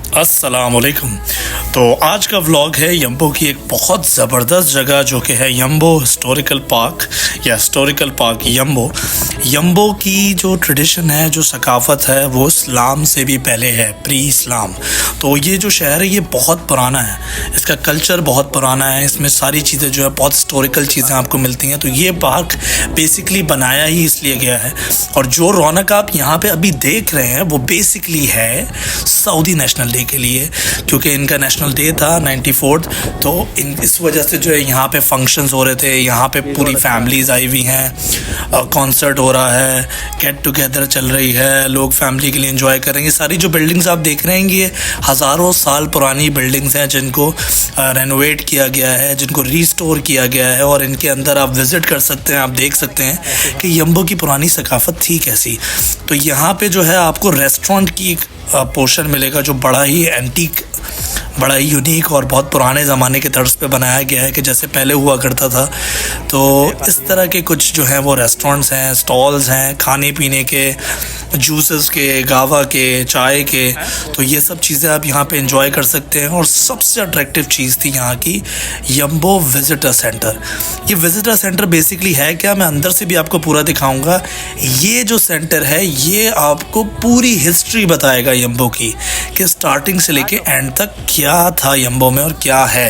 अस्सलामुअलैकुम। तो आज का व्लॉग है यम्बो की एक बहुत ज़बरदस्त जगह जो कि है यम्बो हिस्टोरिकल पार्क या हिस्टोरिकल पार्क यम्बो। यम्बो की जो ट्रेडिशन है, जो सकाफ़त है, वो इस्लाम से भी पहले है, प्री इस्लाम। तो ये जो शहर है ये बहुत पुराना है, इसका कल्चर बहुत पुराना है, इसमें सारी चीज़ें जो है बहुत हिस्टोरिकल चीज़ें आपको मिलती हैं। तो ये पार्क बेसिकली बनाया ही इसलिए गया है, और जो रौनक आप यहाँ पे अभी देख रहे हैं वो बेसिकली है सऊदी नेशनल डे के लिए, क्योंकि इनका नेशनल डे था 94। तो इस वजह से जो है यहाँ पे फंक्शंस हो रहे थे, यहाँ पे पूरी फैमिलीज़ आई हुई हैं, कॉन्सर्ट हो रहा है, गेट टुगेदर चल रही है, लोग फैमिली के लिए एंजॉय करेंगे। सारी जो बिल्डिंग्स आप देख रहे हैं ये हज़ारों साल पुरानी बिल्डिंग्स हैं जिनको रेनोवेट किया गया है, जिनको रीस्टोर किया गया है, और इनके अंदर आप विज़िट कर सकते हैं। आप देख सकते हैं कि यम्बो की पुरानी सकाफ़त थी कैसी। तो यहाँ पे जो है आपको रेस्टोरेंट की एक पोर्शन मिलेगा जो बड़ा ही एंटीक, बड़ा ही यूनिक और बहुत पुराने ज़माने के तर्ज पे बनाया गया है कि जैसे पहले हुआ करता था। तो इस तरह के कुछ जो हैं वो रेस्टोरेंट्स हैं, स्टॉल्स हैं खाने पीने के, जूसेस के, गावा के, चाय के। तो ये सब चीज़ें आप यहाँ पे एंजॉय कर सकते हैं। और सबसे अट्रैक्टिव चीज़ थी यहाँ की यम्बो विज़िटर सेंटर। ये विज़िटर सेंटर बेसिकली है क्या, मैं अंदर से भी आपको पूरा दिखाऊंगा। ये जो सेंटर है ये आपको पूरी हिस्ट्री बताएगा यम्बो की, कि स्टार्टिंग से लेके एंड तक क्या था यम्बो में और क्या है।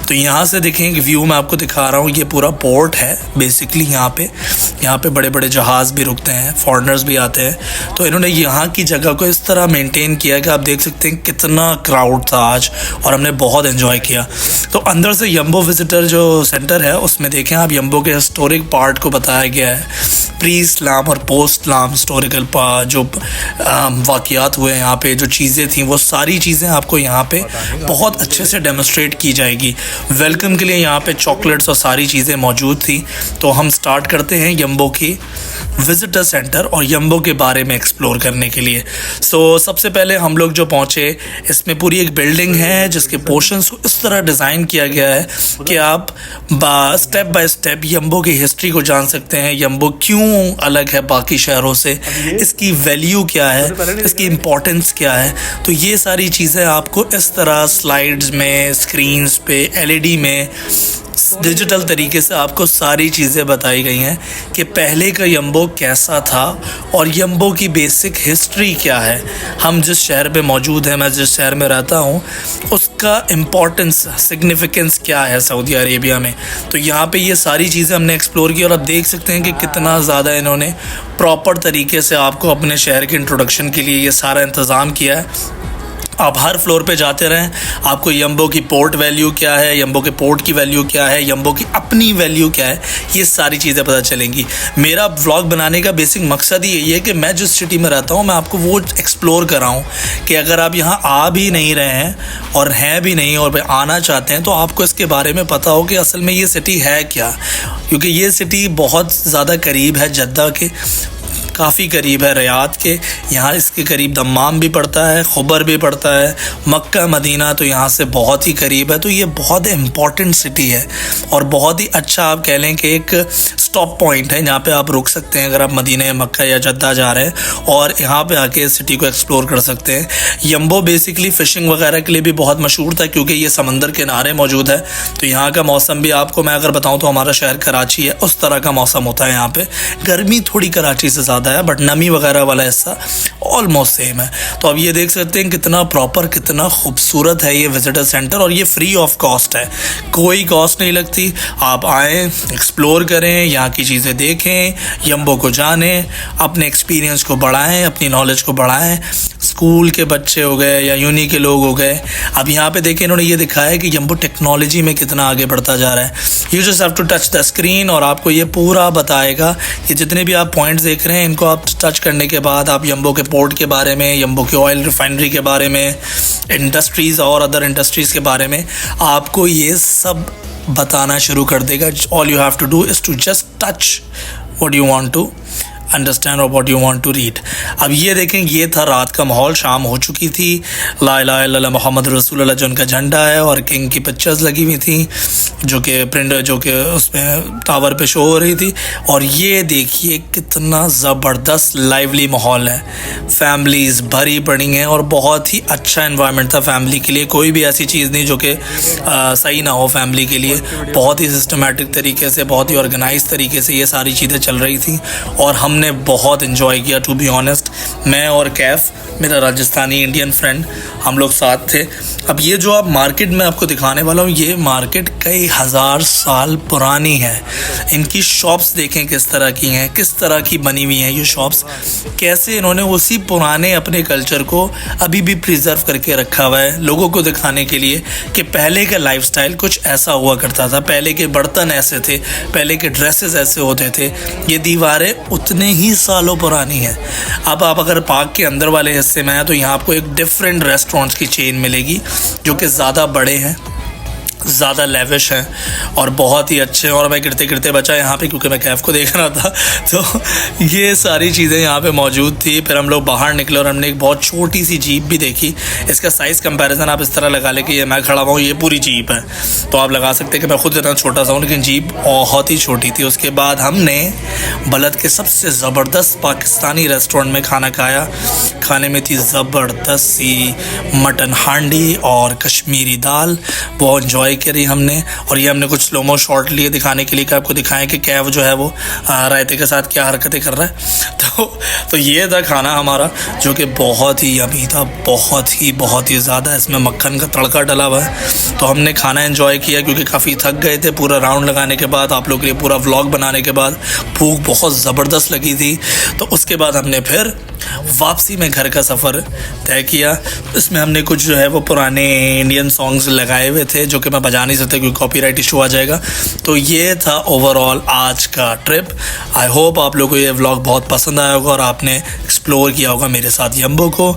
तो यहाँ से देखें कि व्यू मैं आपको दिखा रहा हूँ, ये पूरा पोर्ट है बेसिकली। यहाँ पे बड़े बड़े जहाज़ भी रुकते हैं, फॉरेनर्स भी आते हैं। तो इन्होंने यहाँ की जगह को इस तरह मेंटेन किया कि आप देख सकते हैं कितना क्राउड था आज, और हमने बहुत एंजॉय किया। तो अंदर से यम्बो विज़िटर जो सेंटर है उसमें देखें आप, यम्बो के हिस्टोरिक पार्ट को बताया गया है, प्री इस्लाम और पोस्ट इस्लाम हिस्टोरिकल जो वाक़यात हुए यहाँ पे, जो चीज़ें थी वो सारी चीज़ें आपको यहाँ पे बहुत अच्छे से डेमोस्ट्रेट की जाएगी। वेलकम के लिए यहाँ पे चॉकलेट्स और सारी चीज़ें मौजूद थी। तो हम स्टार्ट करते हैं यम्बो की विज़िटर सेंटर और यम्बो के बारे में एक्सप्लोर करने के लिए। सो सबसे पहले हम लोग जो पहुँचे, इसमें पूरी एक बिल्डिंग है जिसके पोर्शंस को इस तरह डिज़ाइन किया गया है कि आप स्टेप बाय स्टेप यम्बो की हिस्ट्री को जान सकते हैं। यम्बो क्यों अलग है बाकी शहरों से, इसकी वैल्यू क्या है, इसकी इम्पोर्टेंस क्या है। तो ये सारी चीज़ें आपको इस तरह स्लाइड्स में, स्क्रीन्स पे, एलईडी में, डिजिटल तरीके से आपको सारी चीज़ें बताई गई हैं कि पहले का यम्बो कैसा था और यम्बो की बेसिक हिस्ट्री क्या है। हम जिस शहर पे मौजूद हैं, मैं जिस शहर में रहता हूँ, उसका इम्पोर्टेंस, सिग्निफिकेंस क्या है सऊदी अरेबिया में। तो यहाँ पे ये सारी चीज़ें हमने एक्सप्लोर की, और आप देख सकते हैं कि कितना ज़्यादा इन्होंने प्रॉपर तरीके से आपको अपने शहर के इंट्रोडक्शन के लिए ये सारा इंतज़ाम किया है। आप हर फ्लोर पे जाते रहें, आपको यम्बो की पोर्ट वैल्यू क्या है, यम्बो के पोर्ट की वैल्यू क्या है, यम्बो की अपनी वैल्यू क्या है, ये सारी चीज़ें पता चलेंगी। मेरा व्लॉग बनाने का बेसिक मकसद ही यही है कि मैं जिस सिटी में रहता हूँ मैं आपको वो एक्सप्लोर कराऊँ, कि अगर आप यहाँ आ भी नहीं रहे हैं और हैं भी नहीं और आना चाहते हैं तो आपको इसके बारे में पता हो कि असल में ये सिटी है क्या। क्योंकि ये सिटी बहुत ज़्यादा करीब है जद्दा के, काफ़ी करीब है रियाद के। यहाँ इसके करीब दम्माम भी पड़ता है, खुबर भी पड़ता है, मक्का मदीना तो यहाँ से बहुत ही करीब है। तो ये बहुत इम्पॉर्टेंट सिटी है और बहुत ही अच्छा आप कह लें कि एक स्टॉप पॉइंट है जहाँ पे आप रुक सकते हैं अगर आप मदीना, मक्का या जद्दा जा रहे हैं, और यहाँ पे आके इस सिटी को एक्सप्लोर कर सकते हैं। यम्बो बेसिकली फ़िशिंग वगैरह के लिए भी बहुत मशहूर था क्योंकि ये समंदर के किनारे मौजूद है। तो यहाँ का मौसम भी आपको मैं अगर बताऊँ तो हमारा शहर कराची है, उस तरह का मौसम होता है यहाँ पर। गर्मी थोड़ी कराची से ज़्यादा है, बट नमी वगैरह वाला हिस्सा ऑलमोस्ट सेम है। तो अब ये देख सकते हैं कितना प्रॉपर, कितना खूबसूरत है ये विजिटर सेंटर, और ये फ्री ऑफ कॉस्ट है, कोई कॉस्ट नहीं लगती। आप आएँ, एक्सप्लोर करें, यहाँ की चीज़ें देखें, यम्बो को जानें, अपने एक्सपीरियंस को बढ़ाएं, अपनी नॉलेज को बढ़ाएं। स्कूल के बच्चे हो गए या यूनी के लोग हो गए। अब यहाँ पे देखें इन्होंने ये दिखाया है कि यम्बो टेक्नोलॉजी में कितना आगे बढ़ता जा रहा है। You just have to touch the screen और आपको ये पूरा बताएगा कि जितने भी आप पॉइंट्स देख रहे हैं इनको आप टच करने के बाद आप यम्बो के पोर्ट के बारे में, यम्बो के ऑयल रिफाइनरी के बारे में, इंडस्ट्रीज़ और अदर इंडस्ट्रीज़ के बारे में आपको ये सब बताना शुरू कर देगा। All you have to do is to just touch what you want to understand और what you want to read. अब ये देखें, ये था रात का माहौल, शाम हो चुकी थी, ला इलाहा इल्लल्लाह मोहम्मद रसूलुल्लाह जो उनका झंडा है और किंग की पिक्चर्स लगी हुई थी जो कि प्रिंट जो कि उसमें टावर पे शो हो रही थी। और ये देखिए कितना ज़बरदस्त लाइवली माहौल है, फैमिलीज़ भरी पड़ी हैं और बहुत ही अच्छा इन्वायरमेंट था फैमिली के लिए। कोई भी ऐसी चीज़ नहीं जो कि सही ना हो फैमिली के लिए। बहुत ही सिस्टमेटिक तरीके से, बहुत ही ऑर्गेनाइज तरीके से ये सारी चीज़ें चल रही थी और हमने बहुत इन्जॉय किया टू बी ऑनेस्ट। मैं और कैफ, मेरा राजस्थानी इंडियन फ्रेंड, हम लोग साथ थे। अब ये जो आप मार्केट में आपको दिखाने वाला हूँ, ये मार्केट कई हज़ार साल पुरानी है। इनकी शॉप्स देखें किस तरह की हैं, किस तरह की बनी हुई हैं ये शॉप्स, कैसे इन्होंने उसी पुराने अपने कल्चर को अभी भी प्रिजर्व करके रखा हुआ है लोगों को दिखाने के लिए कि पहले का लाइफस्टाइल कुछ ऐसा हुआ करता था, पहले के बर्तन ऐसे थे, पहले के ड्रेसेस ऐसे होते थे। ये दीवारें उतने ही सालों पुरानी हैं। अब आप अगर पार्क के अंदर वाले हिस्से में हैं तो यहाँ आपको एक डिफरेंट रेस्टोरेंट्स की चेन मिलेगी जो कि ज़्यादा बड़े हैं, ज़्यादा लेविश हैं और बहुत ही अच्छे हैं। और मैं गिरते गिरते बचा यहाँ पे क्योंकि मैं कैफ को देख रहा था, तो ये सारी चीज़ें यहाँ पे मौजूद थी। फिर हम लोग बाहर निकले और हमने एक बहुत छोटी सी जीप भी देखी। इसका साइज़ कंपैरिजन आप इस तरह लगा लें कि ये मैं खड़ा हुआ हूँ, ये पूरी जीप है, तो आप लगा सकते हैं कि मैं खुद इतना छोटा सा हूँ, लेकिन जीप बहुत ही छोटी थी। उसके बाद हमने बलद के सबसे ज़बरदस्त पाकिस्तानी रेस्टोरेंट में खाना खाया। खाने में थी ज़बरदस्त सी मटन हांडी और कश्मीरी दाल, बहुत इन्जॉय करी हमने। और ये हमने कुछ स्लोमो शॉट लिए दिखाने के लिए कि आपको दिखाएं कि कैफ जो है वो रायते के साथ क्या हरकतें कर रहा है। तो ये था खाना हमारा जो कि बहुत ही यमी था, बहुत ही ज़्यादा। इसमें मक्खन का तड़का डला हुआ है। तो हमने खाना एंजॉय किया क्योंकि काफ़ी थक गए थे पूरा राउंड लगाने के बाद, आप लोग के लिए पूरा व्लॉग बनाने के बाद भूख बहुत ज़बरदस्त लगी थी। तो उसके बाद हमने फिर वापसी में घर का सफ़र तय किया। इसमें हमने कुछ जो है वो पुराने इंडियन सॉन्ग्स लगाए हुए थे जो कि मैं बजा नहीं सकता क्योंकि कॉपीराइट इशू आ जाएगा। तो ये था ओवरऑल आज का ट्रिप। आई होप आप लोगों को ये व्लॉग बहुत पसंद आया होगा और आपने एक्सप्लोर किया होगा मेरे साथ यम्बो को।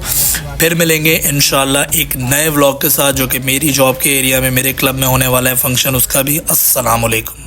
फिर मिलेंगे इंशाल्लाह एक नए व्लॉग के साथ जो कि मेरी जॉब के एरिया में मेरे क्लब में होने वाला है फंक्शन, उसका भी। अस्सलाम वालेकुम।